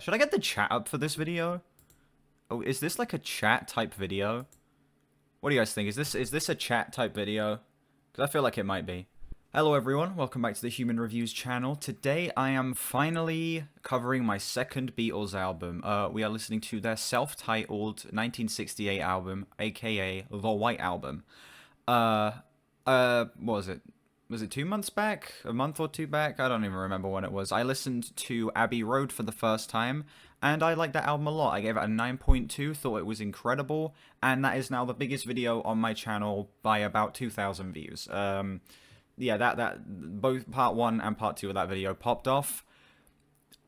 Should I get the chat up for this video? Oh, is this like a chat type video? What do you guys think? Is this a chat type video? Because I feel like it might be. Hello everyone, welcome back to the Human Reviews channel. Today I am finally covering my second Beatles album. We are listening to their self-titled 1968 album, aka The White Album. What was it? Was it 2 months back? A month or two back? I don't even remember when it was. I listened to Abbey Road for the first time, and I liked that album a lot. I gave it a 9.2, thought it was incredible, and that is now the biggest video on my channel by about 2,000 views. Yeah, both part 1 and part 2 of that video popped off.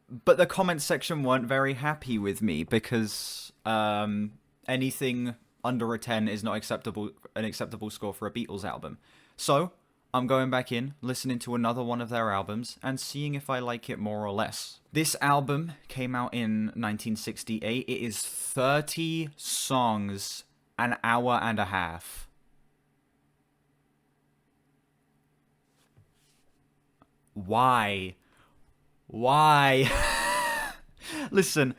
But the comment section weren't very happy with me, because anything under a 10 is not an acceptable score for a Beatles album. So I'm going back in, listening to another one of their albums, and seeing if I like it more or less. This album came out in 1968. It is 30 songs, an hour and a half. Why? Why? Listen,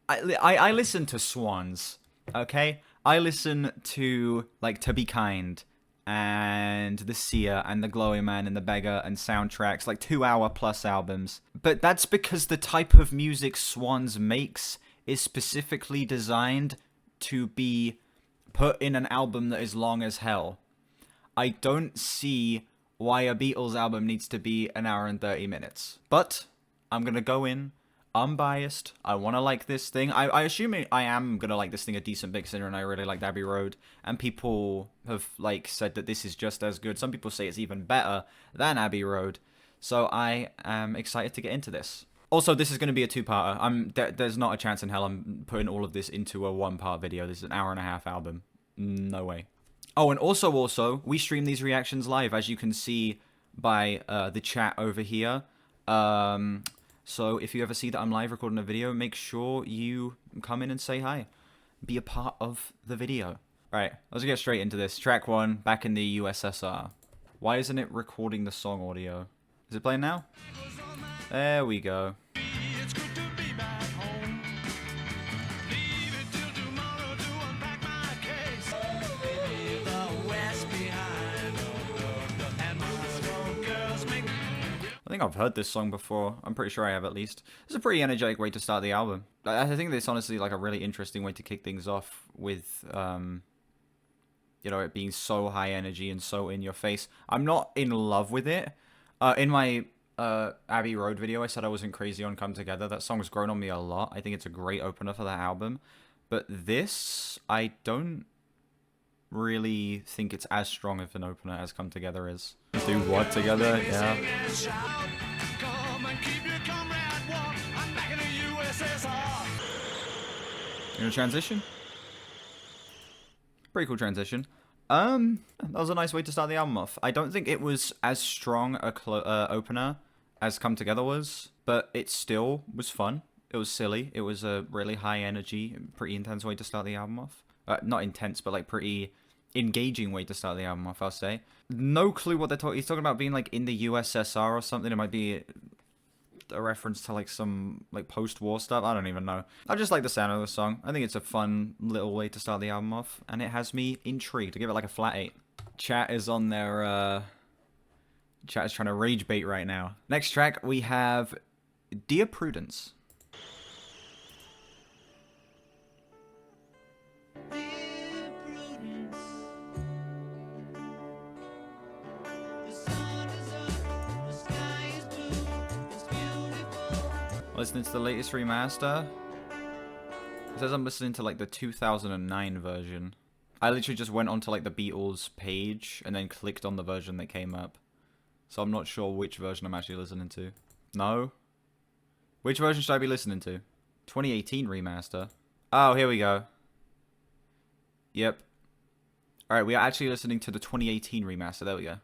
I listen to Swans, okay? I listen to, like, To Be Kind, and The Seer, and The Glowing Man, and The Beggar, and soundtracks, like 2-hour-plus albums. But that's because the type of music Swans makes is specifically designed to be put in an album that is long as hell. I don't see why a Beatles album needs to be an hour and 30 minutes. But I'm gonna go in unbiased. I want to like this thing. I assume I am gonna like this thing a decent bit, considering I really liked Abbey Road, and people have like said that this is just as good. Some people say it's even better than Abbey Road, so I am excited to get into this. Also, this is going to be a two-parter. There's not a chance in hell I'm putting all of this into a one-part video. This is an hour-and-a-half album. No way. Oh, and also, we stream these reactions live, as you can see by the chat over here. So if you ever see that I'm live recording a video, make sure you come in and say hi. Be a part of the video. Alright, let's get straight into this. Track 1, Back in the U.S.S.R. Why isn't it recording the song audio? Is it playing now? There we go. I think I've heard this song before. I'm pretty sure I have, at least. It's a pretty energetic way to start the album. I think this honestly like a really interesting way to kick things off with, you know, it being so high energy and so in your face. I'm not in love with it. In my Abbey Road video, I said I wasn't crazy on Come Together. That song's grown on me a lot. I think it's a great opener for that album. But this, I don't really think it's as strong of an opener as Come Together is. Do what together? Yeah. You gonna transition? Pretty cool transition. That was a nice way to start the album off. I don't think it was as strong a opener as Come Together was, but it still was fun. It was silly. It was a really high energy, pretty intense way to start the album off. Not intense, but like pretty engaging way to start the album off, I'll say. No clue what they're talking. He's talking about being like in the U.S.S.R. or something. It might be a reference to like some like post-war stuff. I don't even know. I just like the sound of the song. I think it's a fun little way to start the album off, and it has me intrigued. To give it like a flat 8. Chat is on their chat is trying to rage bait right now. Next track we have Dear Prudence. Listening to the latest remaster. It says I'm listening to like the 2009 version. I literally just went onto like the Beatles page and then clicked on the version that came up. So I'm not sure which version I'm actually listening to. No? Which version should I be listening to? 2018 remaster. Oh, here we go. Yep. Alright, we are actually listening to the 2018 remaster. There we go.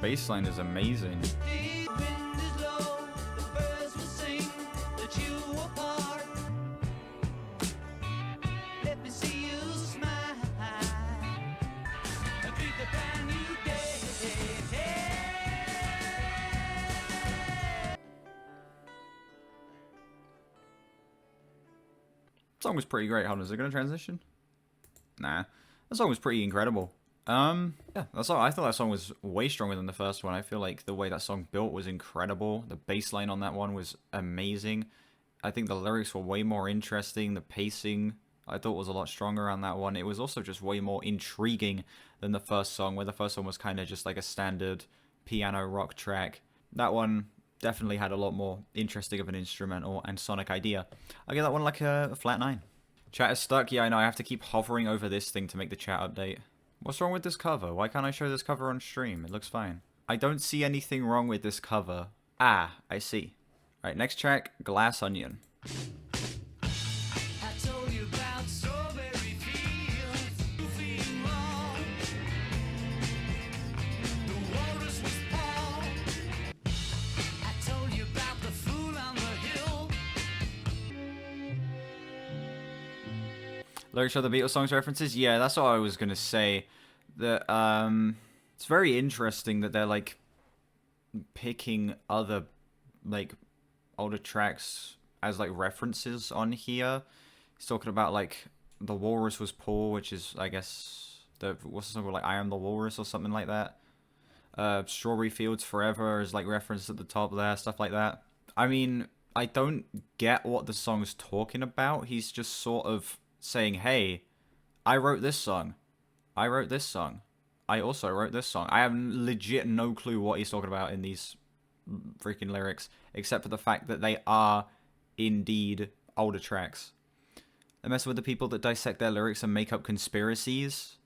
Bassline is amazing. song was pretty great. Hold on, is it gonna transition? Nah. That song was pretty incredible. Yeah, I thought that song was way stronger than the first one. I feel like the way that song built was incredible. The bass line on that one was amazing. I think the lyrics were way more interesting. The pacing, I thought, was a lot stronger on that one. It was also just way more intriguing than the first song, where the first one was kind of just like a standard piano rock track. That one definitely had a lot more interesting of an instrumental and sonic idea. I give that one like a flat 9. Chat is stuck. Yeah, I know. I have to keep hovering over this thing to make the chat update. What's wrong with this cover? Why can't I show this cover on stream? It looks fine. I don't see anything wrong with this cover. Ah, I see. Alright, next track, Glass Onion. Lyrics of the Beatles songs references? Yeah, that's what I was gonna say. That it's very interesting that they're like picking other like older tracks as like references on here. He's talking about like The Walrus Was Poor, which is I guess what's the song called, like I Am the Walrus or something like that. Strawberry Fields Forever is like referenced at the top there, stuff like that. I mean, I don't get what the song's talking about. He's just sort of saying, hey, I wrote this song. I wrote this song. I also wrote this song. I have legit no clue what he's talking about in these freaking lyrics, except for the fact that they are indeed older tracks. They mess with the people that dissect their lyrics and make up conspiracies.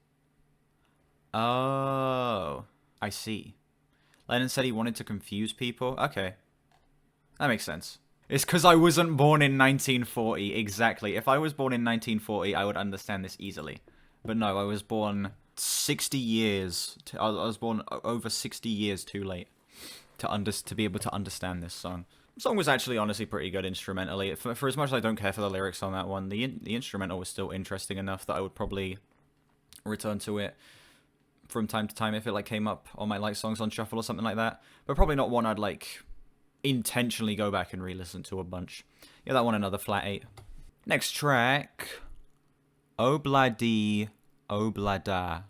Oh, I see. Lennon said he wanted to confuse people. Okay. That makes sense. It's because I wasn't born in 1940. Exactly. If I was born in 1940, I would understand this easily. But no, I was born 60 years. I was born over 60 years too late to be able to understand this song. The song was actually honestly pretty good instrumentally. For as much as I don't care for the lyrics on that one, the instrumental was still interesting enough that I would probably return to it from time to time if it like came up on my like songs on shuffle or something like that. But probably not one I'd like intentionally go back and re-listen to a bunch. Yeah, that one another flat 8. Next track, Obladi Oblada.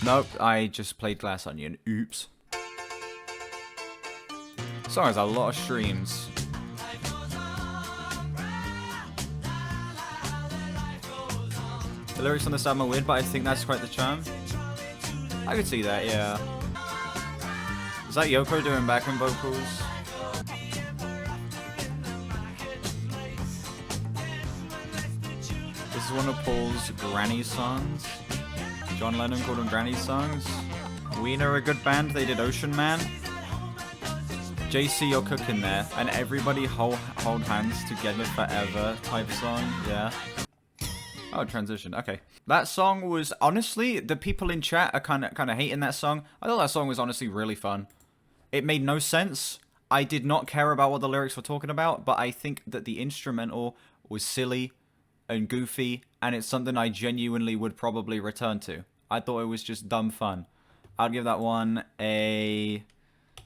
Nope, I just played Glass Onion. Oops. Song has a lot of streams. The lyrics on this album are weird, but I think that's quite the charm. I could see that, yeah. Is that Yoko doing backing vocals? This is one of Paul's granny songs. John Lennon called them granny songs. Wiener, a good band, they did Ocean Man. JC, you're cooking there. And everybody hold hands together forever type song, yeah. Oh, transition, okay. That song was, honestly, the people in chat are kind of hating that song. I thought that song was honestly really fun. It made no sense. I did not care about what the lyrics were talking about, but I think that the instrumental was silly and goofy, and it's something I genuinely would probably return to. I thought it was just dumb fun. I'd give that one like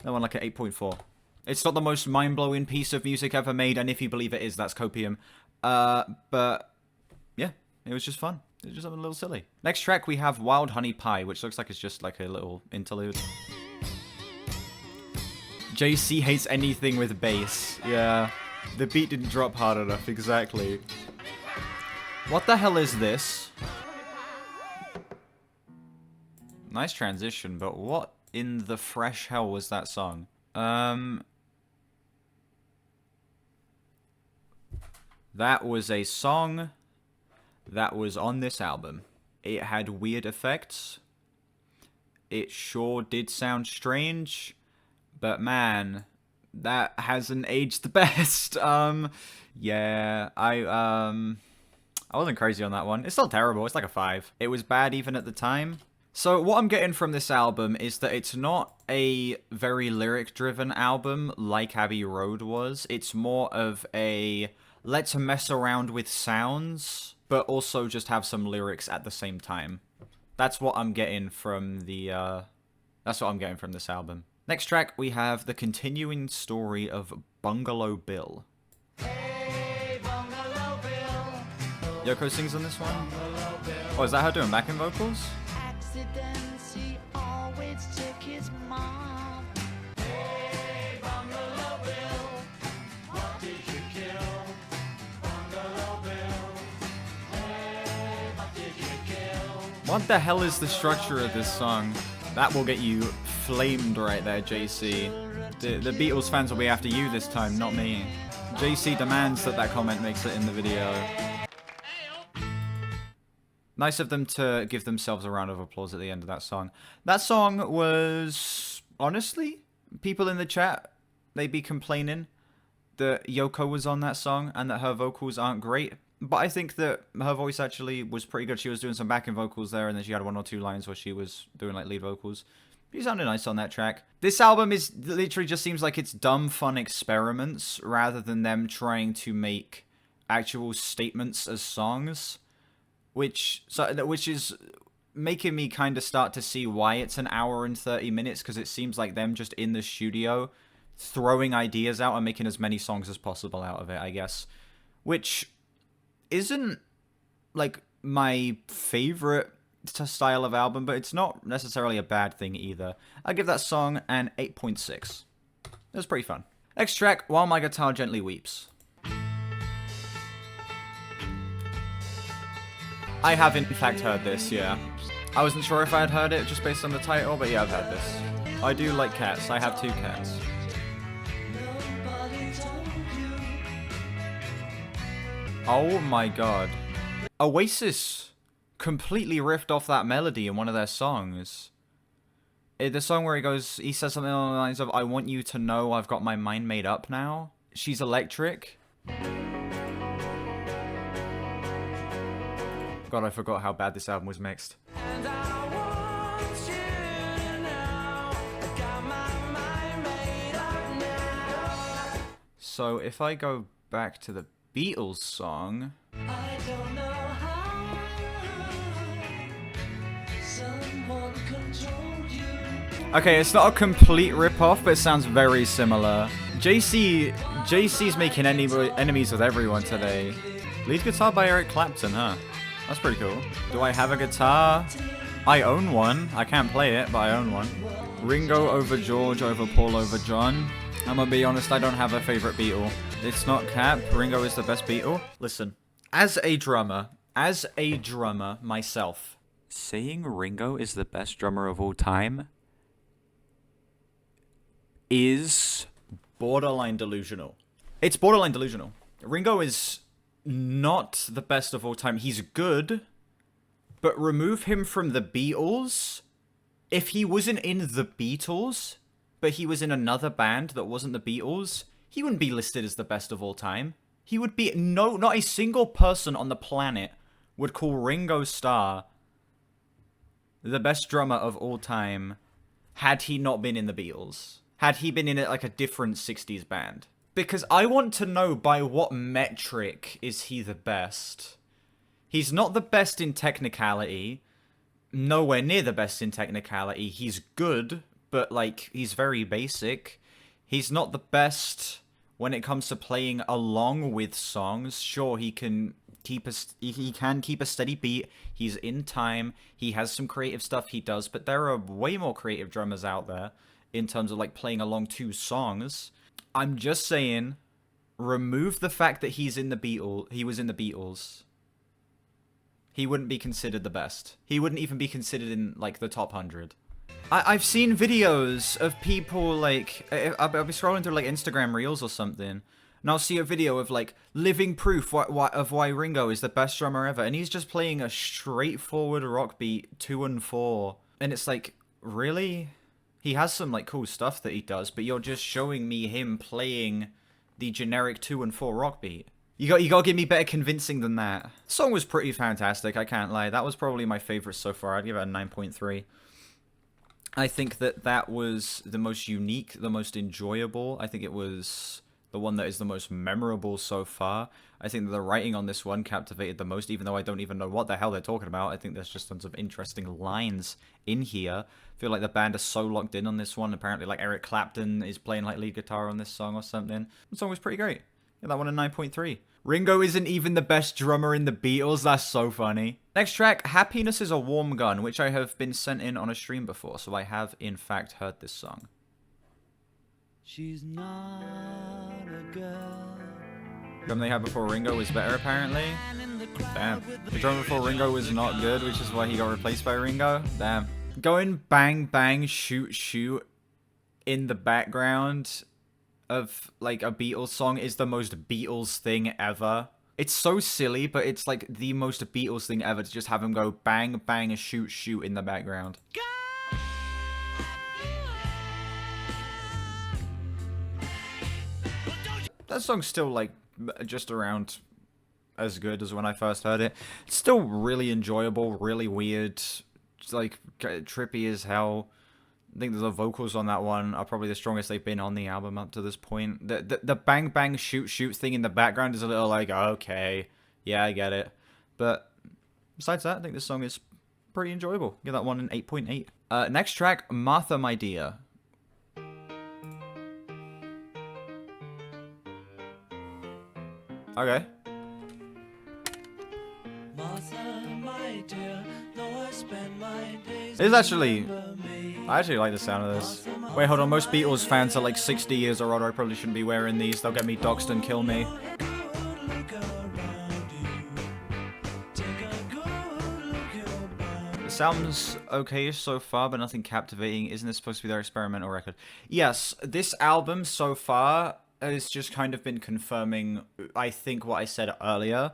an 8.4. It's not the most mind-blowing piece of music ever made, and if you believe it is, that's copium. But yeah, it was just fun. It was just something a little silly. Next track, we have Wild Honey Pie, which looks like it's just like a little interlude. JC hates anything with bass. Yeah, the beat didn't drop hard enough, exactly. What the hell is this? Nice transition, but what in the fresh hell was that song? That was a song that was on this album. It had weird effects. It sure did sound strange. But man, that hasn't aged the best. Yeah, I wasn't crazy on that one. It's still terrible. It's like a 5. It was bad even at the time. So what I'm getting from this album is that it's not a very lyric-driven album like Abbey Road was. It's more of a let's mess around with sounds, but also just have some lyrics at the same time. That's what I'm getting from the that's what I'm getting from this album. Next track, we have the continuing story of Bungalow Bill. Hey, Bungalow Yoko sings on this one? Oh, is that her doing backing vocals? Accidents, he always took his mom. Hey, Bungalow Bill, what did you kill? Bungalow Bill, hey, what did you kill? What the hell is the structure of this song? That will get you flamed right there, JC. The Beatles fans will be after you this time, not me. JC demands that that comment makes it in the video. Nice of them to give themselves a round of applause at the end of that song. That song was, honestly, people in the chat, they'd be complaining that Yoko was on that song and that her vocals aren't great. But I think that her voice actually was pretty good. She was doing some backing vocals there, and then she had one or two lines where she was doing like lead vocals. She sounded nice on that track. This album is literally just seems like it's dumb fun experiments rather than them trying to make actual statements as songs. Which is making me kind of start to see why it's an hour and 30 minutes, because it seems like them just in the studio throwing ideas out and making as many songs as possible out of it, I guess. Which isn't, like, my favorite style of album, but it's not necessarily a bad thing either. I give that song an 8.6. It was pretty fun. Next track, While My Guitar Gently Weeps. I have in fact heard this, yeah. I wasn't sure if I had heard it just based on the title, but yeah, I've heard this. I do like cats. I have 2 cats. Oh my god. Oasis completely riffed off that melody in one of their songs. The song where he says something along the lines of, I want you to know I've got my mind made up now. She's electric. God, I forgot how bad this album was mixed. And I want you to know I got my mind made up now. So if I go back to the Beatles song... I don't know how someone controlled you. Okay, it's not a complete rip-off, but it sounds very similar. JC's making enemies with everyone today. Lead guitar by Eric Clapton, huh? That's pretty cool. Do I have a guitar? I own one. I can't play it, but I own one. Ringo over George over Paul over John. I'm gonna be honest, I don't have a favorite Beatle. It's not Cap. Ringo is the best Beatle. Listen, as a drummer myself, saying Ringo is the best drummer of all time is borderline delusional. It's borderline delusional. Ringo is not the best of all time. He's good, but remove him from the Beatles. If he wasn't in the Beatles, but he was in another band that wasn't the Beatles, he wouldn't be listed as the best of all time. He would be... No, not a single person on the planet would call Ringo Starr the best drummer of all time had he not been in the Beatles. Had he been in like a different 60s band. Because I want to know by what metric is he the best. He's not the best in technicality. Nowhere near the best in technicality. He's good, but like, he's very basic. He's not the best when it comes to playing along with songs. Sure, he can keep a steady beat. He's in time. He has some creative stuff he does, but there are way more creative drummers out there in terms of like playing along to songs. I'm just saying, remove the fact that he was in the Beatles. He wouldn't be considered the best. He wouldn't even be considered in like the top 100. I've seen videos of people like, I'll be scrolling through like Instagram Reels or something, and I'll see a video of like living proof of why Ringo is the best drummer ever, and he's just playing a straightforward rock beat 2 and 4, and it's like, really? He has some like cool stuff that he does, but you're just showing me him playing the generic 2 and 4 rock beat. You gotta give me better convincing than that. The song was pretty fantastic, I can't lie. That was probably my favorite so far. I'd give it a 9.3. I think that was the most unique, the most enjoyable. I think it was the one that is the most memorable so far. I think that the writing on this one captivated the most, even though I don't even know what the hell they're talking about. I think there's just tons of interesting lines in here. I feel like the band is so locked in on this one. Apparently, like, Eric Clapton is playing, like, lead guitar on this song or something. The song was pretty great. Get that one a 9.3. Ringo isn't even the best drummer in the Beatles. That's so funny. Next track, Happiness is a Warm Gun, which I have been sent in on a stream before, so I have, in fact, heard this song. She's not a girl. The drum they had before Ringo was better, apparently. Damn. The drum before Ringo was not good, which is why he got replaced by Ringo. Damn. Going bang, bang, shoot, shoot in the background of, like, a Beatles song is the most Beatles thing ever. It's so silly, but it's, like, the most Beatles thing ever to just have him go bang, bang, shoot, shoot in the background. That song's still, like, just around as good as when I first heard it. It's still really enjoyable, really weird, just, like, trippy as hell. I think the vocals on that one are probably the strongest they've been on the album up to this point. The bang bang shoot shoot thing in the background is a little like, okay, yeah, I get it. But besides that, I think this song is pretty enjoyable. Give that one an 8.8. Next track, Martha, My Dear. Okay. Martha, my dear, though I spend my days It's actually... I actually like the sound of this. Wait, hold on. Most Beatles fans are like 60 years or older. I probably shouldn't be wearing these. They'll get me doxxed and kill me. This album's okay so far, but nothing captivating. Isn't this supposed to be their experimental record? Yes, this album so far has just kind of been confirming, I think, what I said earlier,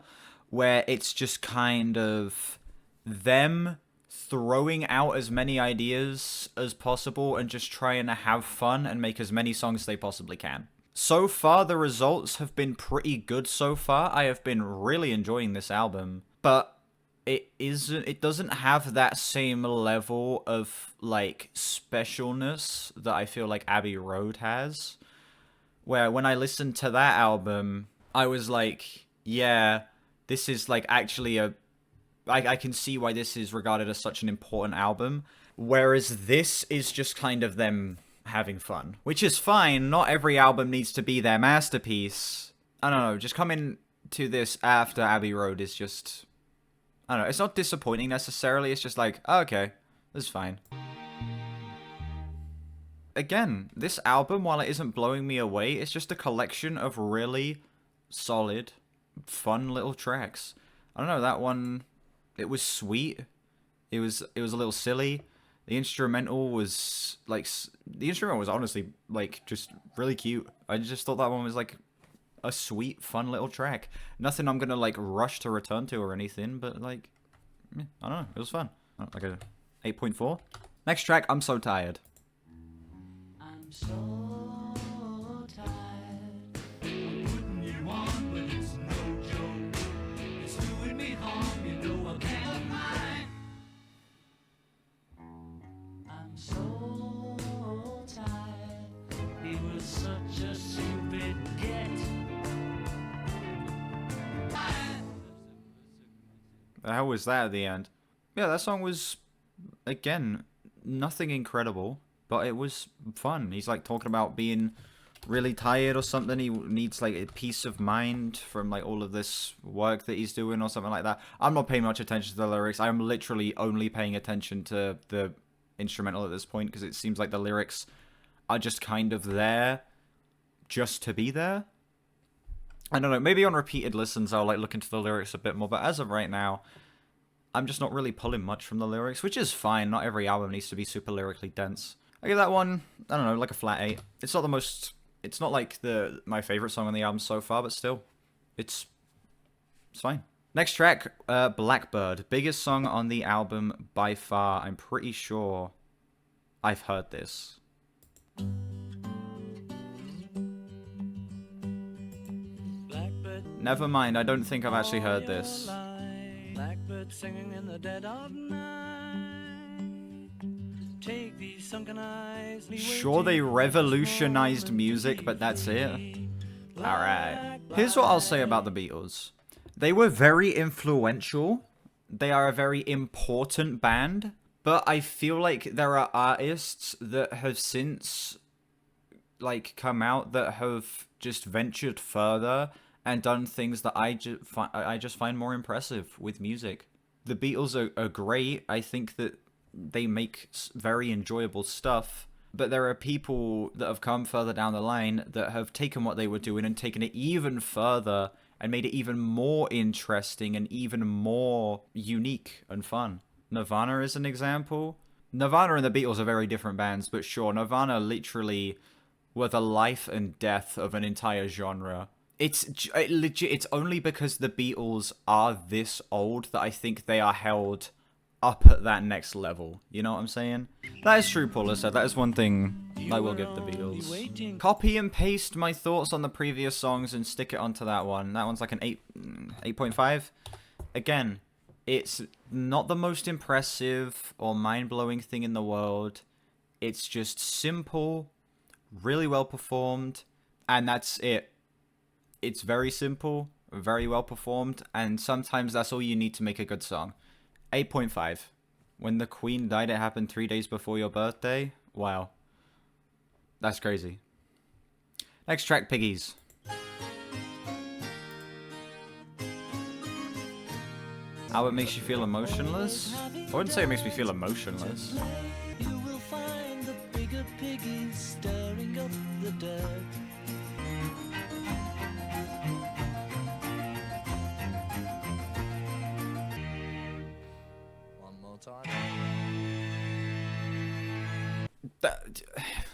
where it's just kind of them throwing out as many ideas as possible and just trying to have fun and make as many songs as they possibly can. So far, the results have been pretty good so far. I have been really enjoying this album, but it doesn't have that same level of, like, specialness that I feel like Abbey Road has, where when I listened to that album, I was like, yeah, this is, like, actually I can see why this is regarded as such an important album, whereas this is just kind of them having fun, which is fine. Not every album needs to be their masterpiece. I don't know, just coming to this after Abbey Road is just, I don't know, it's not disappointing necessarily, it's just like, oh, okay, this is fine. Again, this album, while it isn't blowing me away, it's just a collection of really solid, fun little tracks. I don't know, that one... It was sweet. It was a little silly. The instrumental was like honestly like just really cute. I just thought that one was like a sweet, fun little track. Nothing I'm gonna like rush to return to or anything, but like, yeah, I don't know. It was fun. Like a 8.4. Next track, I'm So Tired. I'm so tired of putting you on, but it's no joke. It's doing me harm, you know I can't mind. I'm so tired. He was such a stupid git. The hell was that at the end? Yeah, that song was, again, nothing incredible, but it was fun. He's like talking about being really tired or something. He needs like a peace of mind from like all of this work that he's doing or something like that. I'm not paying much attention to the lyrics. I'm literally only paying attention to the instrumental at this point because it seems like the lyrics are just kind of there just to be there. I don't know, maybe on repeated listens I'll like look into the lyrics a bit more, but as of right now, I'm just not really pulling much from the lyrics, which is fine. Not every album needs to be super lyrically dense. I give that one, I don't know, like a flat 8. It's not the most, it's not like my favorite song on the album so far, but still, it's fine. Next track, Blackbird. Biggest song on the album by far. I'm pretty sure I've heard this. Never mind, I don't think I've actually heard this. Blackbird singing in the dead of night. Take these sunken eyes. Sure, they revolutionized music, but that's it. Alright. Here's what I'll say about the Beatles. They were very influential. They are a very important band. But I feel like there are artists that have since, like, come out that have just ventured further and done things that I just find more impressive with music. The Beatles are great. I think that they make very enjoyable stuff, but there are people that have come further down the line that have taken what they were doing and taken it even further and made it even more interesting and even more unique and fun. Nirvana is an example. Nirvana and the Beatles are very different bands, but sure, Nirvana literally were the life and death of an entire genre. It's legit. It's only because the Beatles are this old that I think they are held up at that next level. You know what I'm saying? That is true, Paula said. That is one thing I will give the Beatles. Copy and paste my thoughts on the previous songs and stick it onto that one. That one's like an 8.5. Again, it's not the most impressive or mind-blowing thing in the world. It's just simple, really well performed, and that's it. It's very simple, very well performed, and sometimes that's all you need to make a good song. 8.5. When the Queen died, it happened 3 days before your birthday? Wow. That's crazy. Next track, Piggies. How it makes you feel emotionless? I wouldn't say it makes me feel emotionless. You will find the bigger piggies stirring up the dirt. One more time.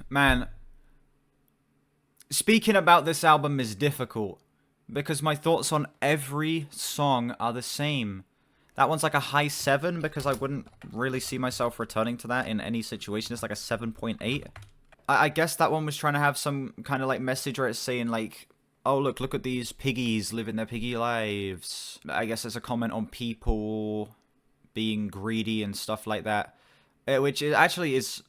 Man, speaking about this album is difficult because my thoughts on every song are the same. That one's like a high 7 because I wouldn't really see myself returning to that in any situation. It's like a 7.8. I guess that one was trying to have some kind of like message where it's saying like, oh look at these piggies living their piggy lives. I guess it's a comment on people being greedy and stuff like that, which actually is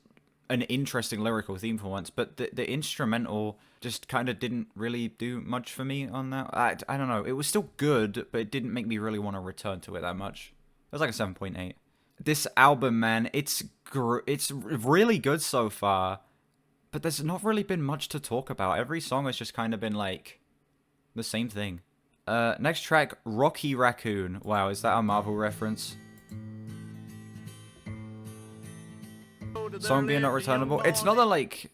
an interesting lyrical theme for once, but the instrumental just kind of didn't really do much for me on that. I don't know. It was still good, but it didn't make me really want to return to it that much. It was like a 7.8. This album, man, it's really good so far, but there's not really been much to talk about. Every song has just kind of been like the same thing. Next track, Rocky Raccoon. Wow, is that a Marvel reference? Song being not returnable. It's not that like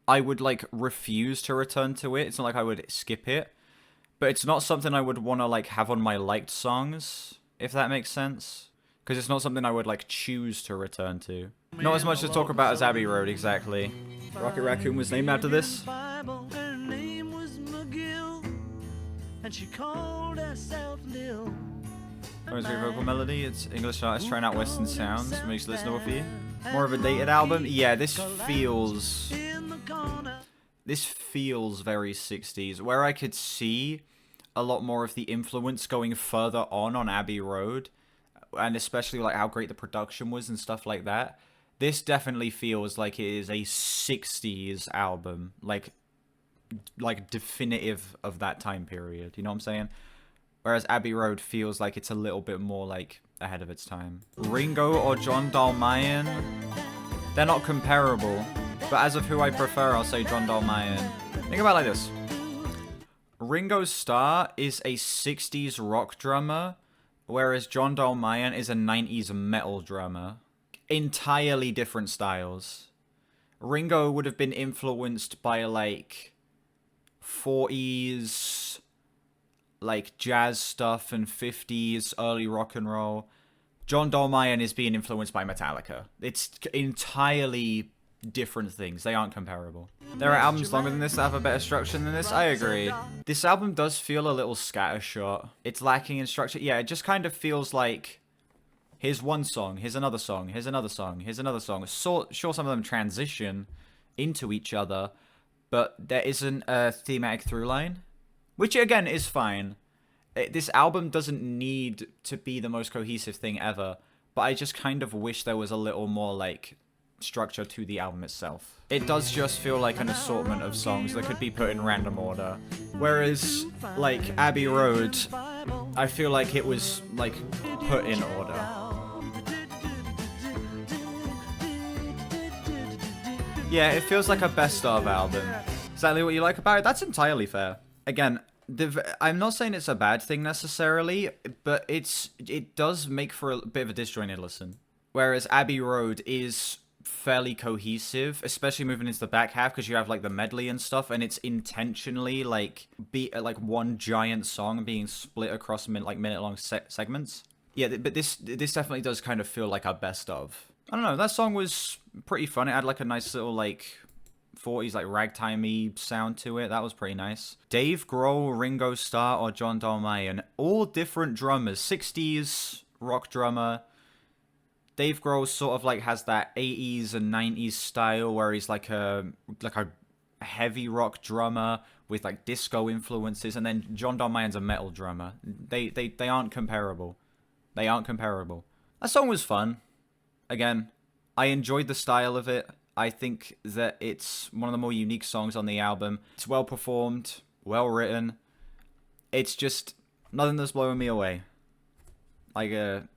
I would like refuse to return to it. It's not like I would skip it, but it's not something I would want to like have on my liked songs, if that makes sense, because it's not something I would like choose to return to. Not as much to talk about as Abbey Road, exactly. Rocket Raccoon was named after this. Her name was McGill, and she called herself Lil. Great vocal melody. It's English artist trying out Western sounds. Makes it listenable for you. More of a dated album. Yeah, this feels very 60s, where I could see a lot more of the influence going further on Abbey Road, and especially like how great the production was and stuff like that. This definitely feels like it is a 60s album, like definitive of that time period. You know what I'm saying? Whereas Abbey Road feels like it's a little bit more like ahead of its time. Ringo or John Dalmayan, they're not comparable, but as of who I prefer, I'll say John Dalmayan. Think about it like this. Ringo Starr is a 60s rock drummer, whereas John Dalmayan is a 90s metal drummer. Entirely different styles. Ringo would have been influenced by like 40s like jazz stuff and 50s early rock and roll. John Dalmayan is being influenced by Metallica. It's entirely different things. They aren't comparable. There are albums longer than this that have a better structure than this. I agree. This album does feel a little scattershot. It's lacking in structure. Yeah, it just kind of feels like here's one song, here's another song, here's another song, here's another song. Sure, some of them transition into each other, but there isn't a thematic through line, which again is fine. This album doesn't need to be the most cohesive thing ever, but I just kind of wish there was a little more like structure to the album itself. It does just feel like an assortment of songs that could be put in random order, whereas like Abbey Road, I feel like it was like put in order. Yeah, it feels like a best of album. Exactly what you like about it? That's entirely fair. Again, I'm not saying it's a bad thing necessarily, but it does make for a bit of a disjointed listen. Whereas Abbey Road is fairly cohesive, especially moving into the back half because you have like the medley and stuff, and it's intentionally like like one giant song being split across minute long segments. Yeah, but this definitely does kind of feel like our best of. I don't know. That song was pretty fun. It had like a nice little like 40s like ragtimey sound to it. That was pretty nice. Dave Grohl, Ringo Starr, or John Dolmayan, all different drummers. 60s rock drummer. Dave Grohl sort of like has that 80s and 90s style where he's like a heavy rock drummer with like disco influences, and then John Dolmayan's a metal drummer. They aren't comparable. They aren't comparable. That song was fun. Again, I enjoyed the style of it. I think that it's one of the more unique songs on the album. It's well performed, well written. It's just nothing that's blowing me away. Like a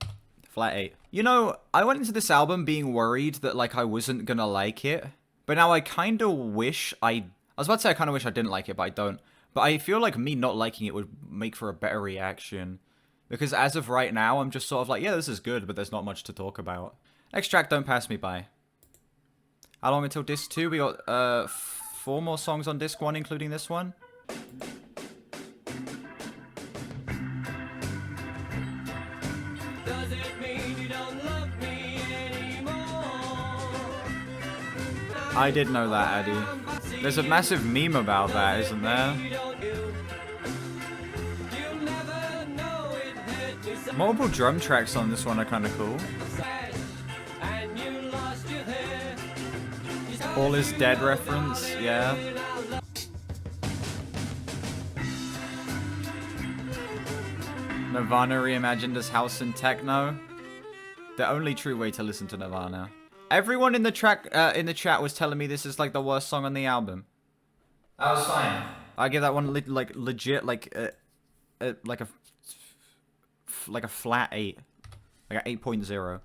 flat 8. You know, I went into this album being worried that like I wasn't gonna like it. But now I kind of wish I was about to say I kind of wish I didn't like it, but I don't. But I feel like me not liking it would make for a better reaction. Because as of right now, I'm just sort of like, yeah, this is good, but there's not much to talk about. Next track, Don't Pass Me By. How long until disc 2? We got 4 more songs on disc 1, including this one. Does it mean you don't love me anymore? I did know that, Eddie. There's a massive meme about that, isn't there? Multiple drum tracks on this one are kind of cool. All is Dead reference, yeah. Nirvana reimagined as house and techno. The only true way to listen to Nirvana. Everyone in the chat was telling me this is like the worst song on the album. That was fine. I give that one legit like a flat 8, like an 8.0.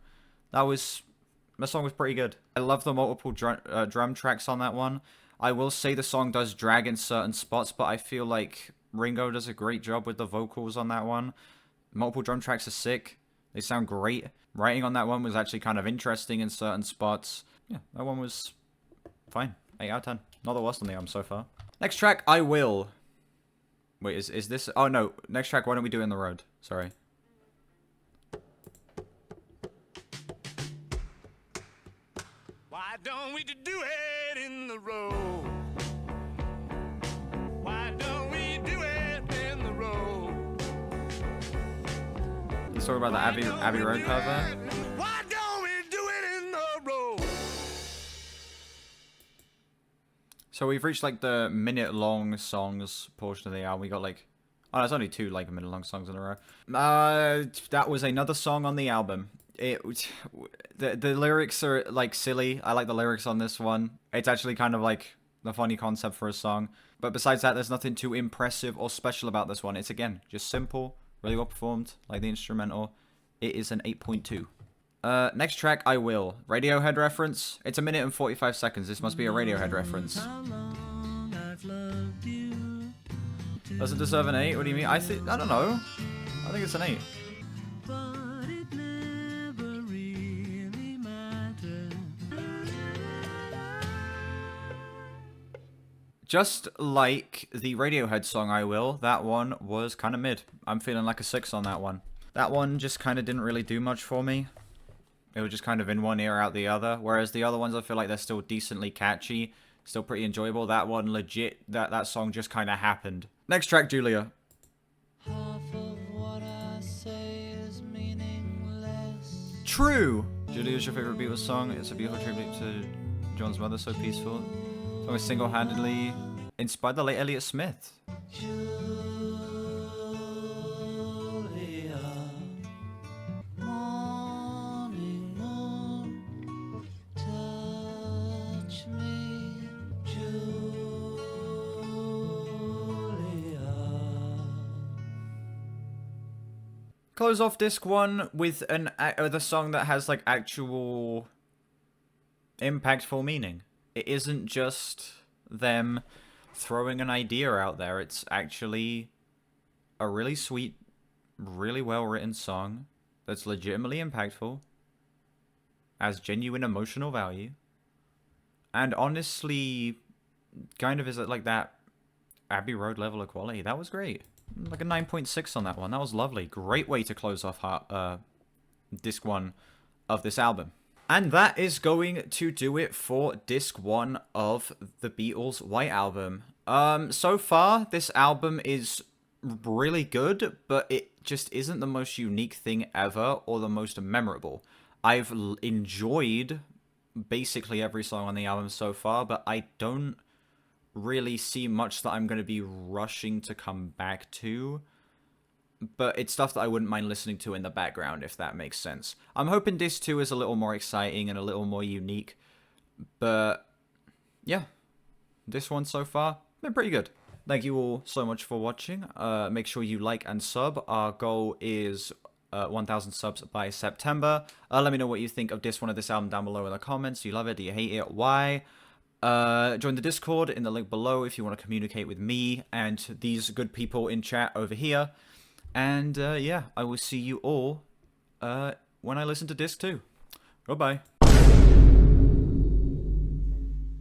That song was pretty good. I love the multiple drum tracks on that one. I will say the song does drag in certain spots, but I feel like Ringo does a great job with the vocals on that one. Multiple drum tracks are sick. They sound great. Writing on that one was actually kind of interesting in certain spots. Yeah, that one was fine. 8 out of 10. Not the worst on the album so far. Next track, I Will. Wait, is this... Oh, no. Next track, Why Don't We Do It in the Road? Sorry. Why don't we do it in the road? Why don't we do it in the road? He's talking about the Abbey Road cover. Why don't we do it in the road? So we've reached like the minute-long songs portion of the album. We got like... Oh, there's only 2 like minute-long songs in a row. That was another song on the album. The lyrics are like silly. I like the lyrics on this one. It's actually kind of like the funny concept for a song. But besides that, there's nothing too impressive or special about this one. It's again just simple, really well performed, like the instrumental. It is an 8.2. Next track, I Will. Radiohead reference. It's 1 minute and 45 seconds. This must be a Radiohead reference. Does it deserve an 8? What do you mean? I don't know. I think it's an 8. Just like the Radiohead song I Will, that one was kind of mid. I'm feeling like a 6 on that one. That one just kind of didn't really do much for me. It was just kind of in one ear out the other. Whereas the other ones, I feel like they're still decently catchy. Still pretty enjoyable. That one, legit, that song just kind of happened. Next track, Julia. Half of what I say is meaningless. True! Julia's your favorite Beatles song. It's a beautiful tribute to John's mother, so peaceful. The song is single-handedly inspired the late Elliott Smith. Julia, morning moon, touch me, Julia. Close off disc 1 with the song that has like actual impactful meaning. It isn't just them throwing an idea out there. It's actually a really sweet, really well-written song that's legitimately impactful, has genuine emotional value, and honestly kind of is at like that Abbey Road level of quality. That was great. Like a 9.6 on that one. That was lovely. Great way to close off disc 1 of this album. And that is going to do it for disc 1 of the Beatles' White Album. So far, this album is really good, but it just isn't the most unique thing ever or the most memorable. I've enjoyed basically every song on the album so far, but I don't really see much that I'm going to be rushing to come back to. But it's stuff that I wouldn't mind listening to in the background, if that makes sense. I'm hoping disc 2 is a little more exciting and a little more unique. But yeah, this one so far, been pretty good. Thank you all so much for watching. Make sure you like and sub. Our goal is 1,000 subs by September. Let me know what you think of disc 1 of this album down below in the comments. Do you love it? Do you hate it? Why? Join the Discord in the link below if you want to communicate with me and these good people in chat over here. And yeah, I will see you all when I listen to disc 2. Goodbye.